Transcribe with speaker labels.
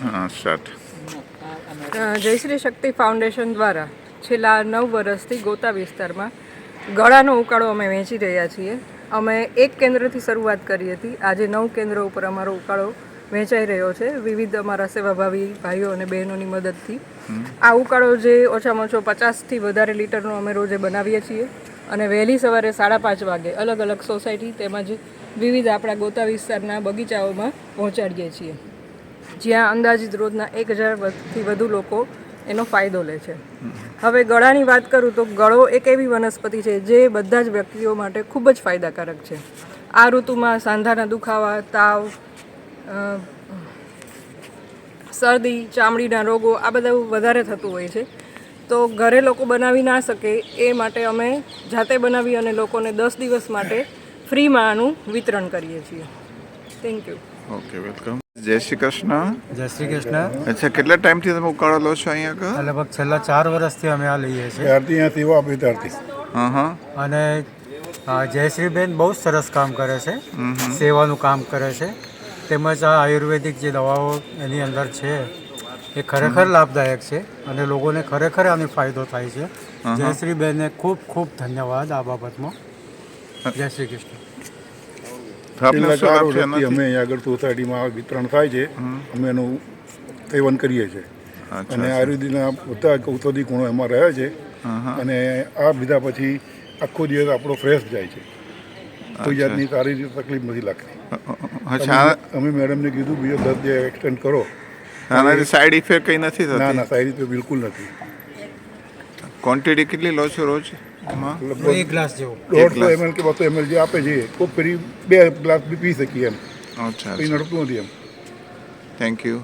Speaker 1: હા સ્ટાર્ટ.
Speaker 2: જય શ્રી શક્તિ ફાઉન્ડેશન દ્વારા છેલ્લા 9 વર્ષથી ગોતા વિસ્તારમાં ગળાનો ઉકાળો અમે વેચી રહ્યા છીએ. અમે એક કેન્દ્રથી શરૂઆત કરી હતી. આજે 9 કેન્દ્રો ઉપર અમારો ઉકાળો વેચાઈ રહ્યો છે વિવિધ અમારા સેવાભાવી ભાઈઓ અને બહેનોની મદદથી. આ ઉકાળો જે ઓછામાં ઓછો 50થી વધારે લીટરનો અમે રોજે બનાવીએ છીએ અને વહેલી સવારે 5:30 વાગે અલગ અલગ સોસાયટી તેમજ વિવિધ આપણા ગોતા વિસ્તારના બગીચાઓમાં પહોંચાડીએ છીએ, જ્યાં અંદાજિત રોજના 1000થી વધુ લોકો એનો ફાયદો લે છે. હવે ગળાની વાત કરું તો ગળો એક એવી વનસ્પતિ છે જે બધા જ વ્યક્તિઓ માટે ખૂબ જ ફાયદાકારક છે. આ ઋતુમાં સાંધાના દુખાવા, તાવ, શરદી, ચામડીના રોગો આ બધું વધારે થતું હોય છે. તો ઘરે લોકો બનાવી ના શકે એ માટે અમે જાતે બનાવી અને લોકોને 10 દિવસ માટે ફ્રીમાં આનું વિતરણ કરીએ છીએ. Thank you.
Speaker 1: Okay, welcome. જય શ્રી કૃષ્ણ.
Speaker 3: જય શ્રી કૃષ્ણ.
Speaker 1: અચ્છા, કેટલા ટાઈમથી તમે ઉકાળો લો છો અહીંયા આગળ?
Speaker 3: લગભગ છેલ્લા 4 વર્ષથી અમે આ લઈએ છીએ.
Speaker 1: હા હા.
Speaker 3: અને જયશ્રીબેન બહુ સરસ કામ કરે છે, સેવાનું કામ કરે છે. તેમજ આ આયુર્વેદિક જે દવાઓ એની અંદર છે એ ખરેખર લાભદાયક છે અને લોકોને ખરેખર આનો ફાયદો થાય છે. જયશ્રીબેનને ખૂબ ખૂબ ધન્યવાદ આ બાબતમાં. જય શ્રી કૃષ્ણ.
Speaker 1: આપને શું લાભ છે
Speaker 4: અમે અહીંયા આગળ સોસાયટીમાં વિતરણ થાય છે, અમે એનું સેવન કરીએ છીએ અને આયુર્વેદના બધા ઔષધિ ગુણો એમાં રહે છે અને આ લીધા પછી આખો દિવસ આપણો ફ્રેશ જાય છે, કોઈ જાતની શારીરિક તકલીફ નથી લાગતી. અમે મેડમને કીધું બીજો 10 દિવસ એક્સટેન્ડ કરો.
Speaker 1: આનાથી સાઈડ ઇફેક્ટ કંઈ નથી થતી?
Speaker 4: ના, સાઈડ ઇફેક્ટ બિલકુલ નથી.
Speaker 1: ક્વોન્ટિટી કેટલી લો છો રોજ?
Speaker 3: લગભગ 1 ગ્લાસ જેવો.
Speaker 4: 150 ml કે 200 ml જે આપે છે ખૂબ ફરી 2 ગ્લાસ બી પી શકીએ એમ.
Speaker 1: અચ્છા,
Speaker 4: કંઈ નડતું નથી એમ.
Speaker 1: Thank you.